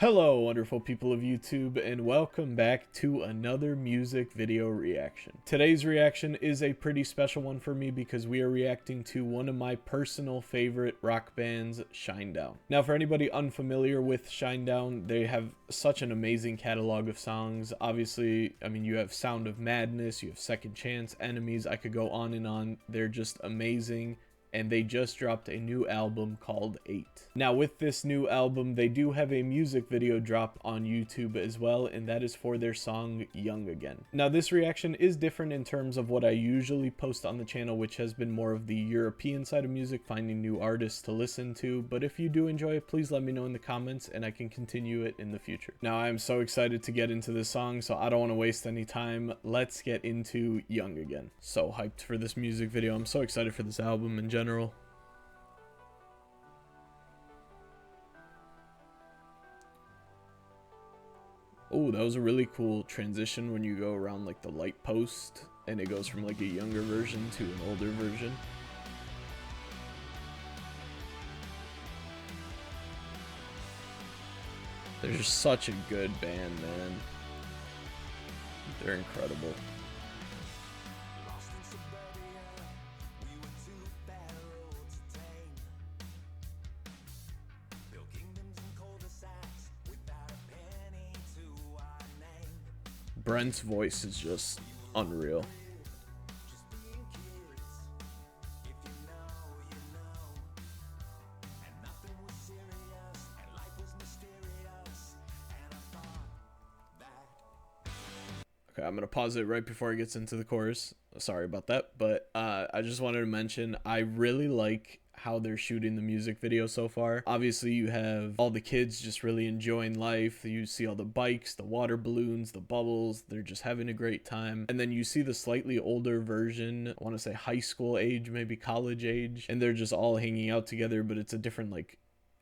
Hello, wonderful people of YouTube, and welcome back to another music video reaction. Today's reaction is a pretty special one for me because we are reacting to one of my personal favorite rock bands, Shinedown. Now, for anybody unfamiliar with Shinedown, they have such an amazing catalog of songs. Obviously, I mean, you have Sound of Madness, you have Second Chance, Enemies, I could go on and on. They're just amazing. And they just dropped a new album called 8. Now with this new album, they do have a music video drop on YouTube as well, and that is for their song Young Again. Now this reaction is different in terms of what I usually post on the channel, which has been more of the European side of music, finding new artists to listen to, but if you do enjoy it, please let me know in the comments and I can continue it in the future. Now I am so excited to get into this song, so I don't want to waste any time. Let's get into Young Again. So hyped for this music video. I'm so excited for this album in general. Oh, that was a really cool transition when you go around like the light post and it goes from like a younger version to an older version. They're just such a good band, man. They're incredible. Brent's voice is just unreal. Okay, I'm gonna pause it right before it gets into the chorus. Sorry about that, but I just wanted to mention I really like how they're shooting the music video so far. Obviously you have all the kids just really enjoying life. You see all the bikes, the water balloons, the bubbles. They're just having a great time. And then you see the slightly older version, I want to say high school age, maybe college age, and they're just all hanging out together, but it's a different like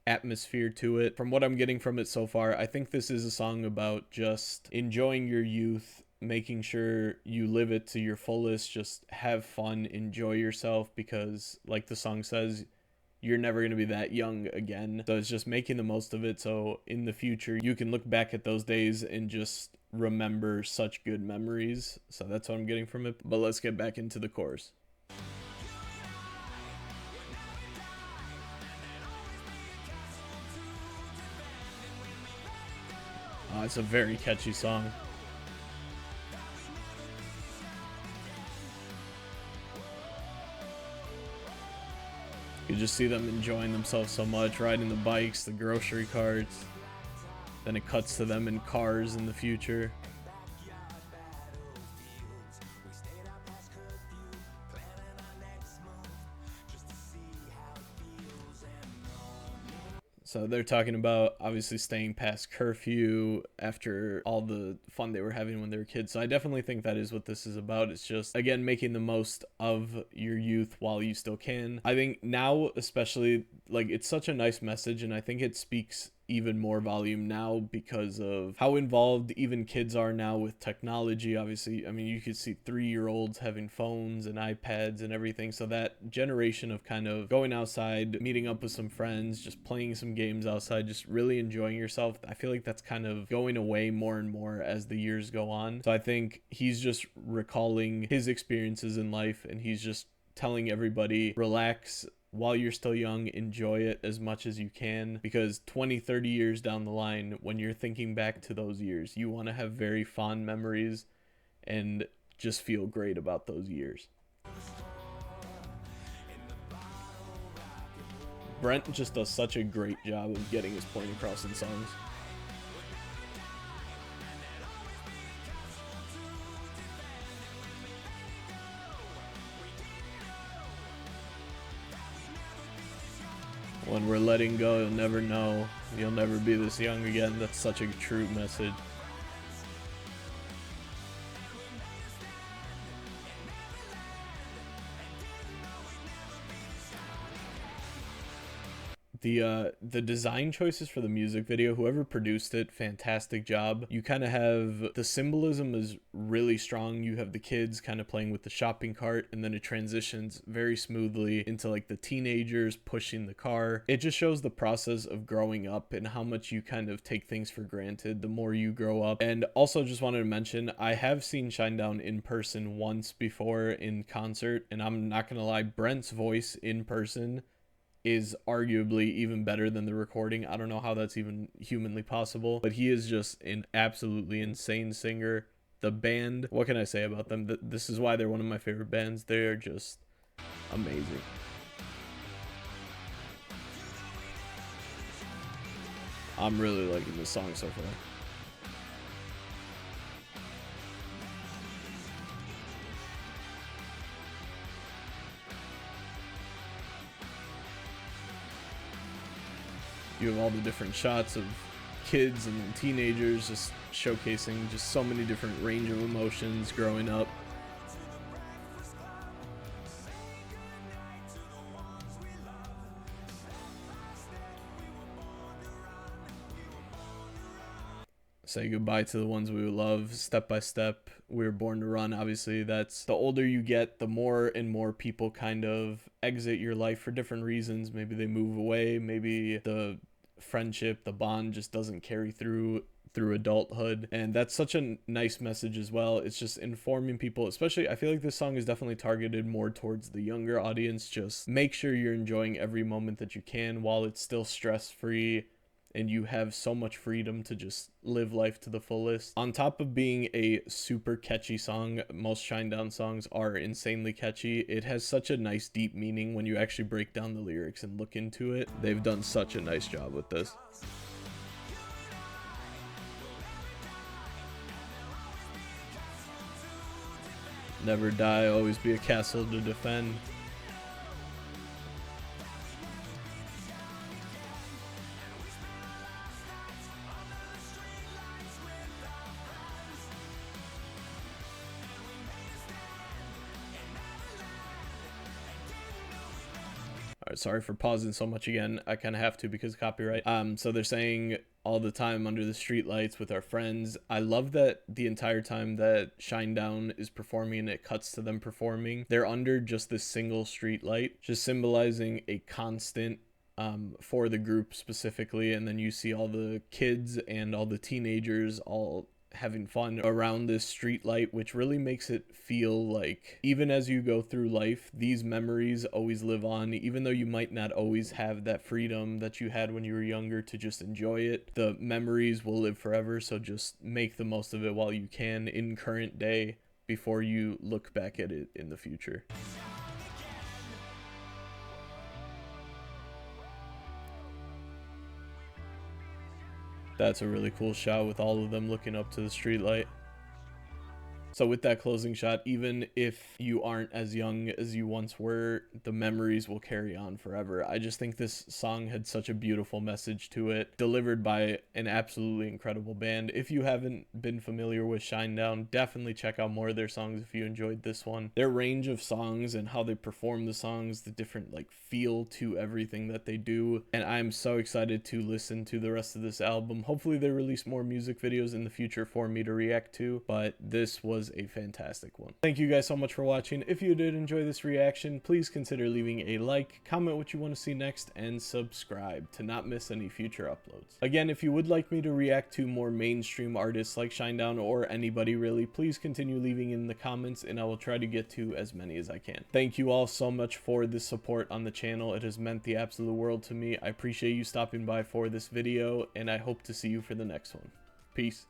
atmosphere to it. From what I'm getting from it so far, I think this is a song about just enjoying your youth, making sure you live it to your fullest, just have fun, enjoy yourself, because like the song says, you're never going to be that young again. So it's just making the most of it, so in the future you can look back at those days and just remember such good memories. So that's what I'm getting from it. But let's get back into the chorus. It's a very catchy song. You just see them enjoying themselves so much, riding the bikes, the grocery carts. Then it cuts to them in cars in the future. So they're talking about obviously staying past curfew after all the fun they were having when they were kids. So I definitely think that is what this is about. It's just, again, making the most of your youth while you still can. I think now, especially, like, it's such a nice message, and I think it speaks even more volume now because of how involved even kids are now with technology. Obviously, I mean, you could see 3-year-olds having phones and iPads and everything. So that generation of kind of going outside, meeting up with some friends, just playing some games outside, just really enjoying yourself, I feel like that's kind of going away more and more as the years go on. So I think he's just recalling his experiences in life, and he's just telling everybody, relax while you're still young, enjoy it as much as you can, because 20-30 years down the line, when you're thinking back to those years, you want to have very fond memories and just feel great about those years. Brent just does such a great job of getting his point across in songs. When we're letting go, you'll never know. You'll never be this young again. That's such a true message. The design choices for the music video, whoever produced it, fantastic job. You kind of have the symbolism is really strong. You have the kids kind of playing with the shopping cart, and then it transitions very smoothly into like the teenagers pushing the car. It just shows the process of growing up and how much you kind of take things for granted the more you grow up. And also just wanted to mention, I have seen Shinedown in person once before in concert, and I'm not gonna lie, Brent's voice in person is arguably even better than the recording. I don't know how that's even humanly possible, but he is just an absolutely insane singer. The band, what can I say about them? This is why they're one of my favorite bands. They're just amazing. I'm really liking this song so far. You have all the different shots of kids and teenagers just showcasing just so many different range of emotions growing up. Say goodbye to the ones we love, step by step. We were born to run. Obviously, that's the older you get, the more and more people kind of exit your life for different reasons. Maybe they move away, maybe the friendship, the bond just doesn't carry through adulthood. And that's such a nice message as well. It's just informing people, especially I feel like this song is definitely targeted more towards the younger audience. Just make sure you're enjoying every moment that you can while it's still stress-free and you have so much freedom to just live life to the fullest. On top of being a super catchy song, most Shinedown songs are insanely catchy. It has such a nice deep meaning when you actually break down the lyrics and look into it. They've done such a nice job with this. Never die, always be a castle to defend. Alright, sorry for pausing so much again. I kind of have to because of copyright. So they're saying all the time under the streetlights with our friends. I love that the entire time that Shinedown is performing and it cuts to them performing, they're under just this single streetlight, just symbolizing a constant for the group specifically. And then you see all the kids and all the teenagers all having fun around this street light, which really makes it feel like even as you go through life, these memories always live on. Even though you might not always have that freedom that you had when you were younger to just enjoy it, the memories will live forever. So just make the most of it while you can in current day before you look back at it in the future. That's a really cool shot with all of them looking up to the streetlight. So with that closing shot, even if you aren't as young as you once were, the memories will carry on forever. I just think this song had such a beautiful message to it, delivered by an absolutely incredible band. If you haven't been familiar with Shinedown, definitely check out more of their songs if you enjoyed this one. Their range of songs and how they perform the songs, the different like feel to everything that they do. And I'm so excited to listen to the rest of this album. Hopefully they release more music videos in the future for me to react to, but this was a fantastic one. Thank you guys so much for watching. If you did enjoy this reaction, please consider leaving a like, comment what you want to see next, and subscribe to not miss any future uploads. Again, if you would like me to react to more mainstream artists like Shinedown or anybody really, please continue leaving in the comments and I will try to get to as many as I can. Thank you all so much for the support on the channel. It has meant the absolute world to me. I appreciate you stopping by for this video and I hope to see you for the next one. Peace.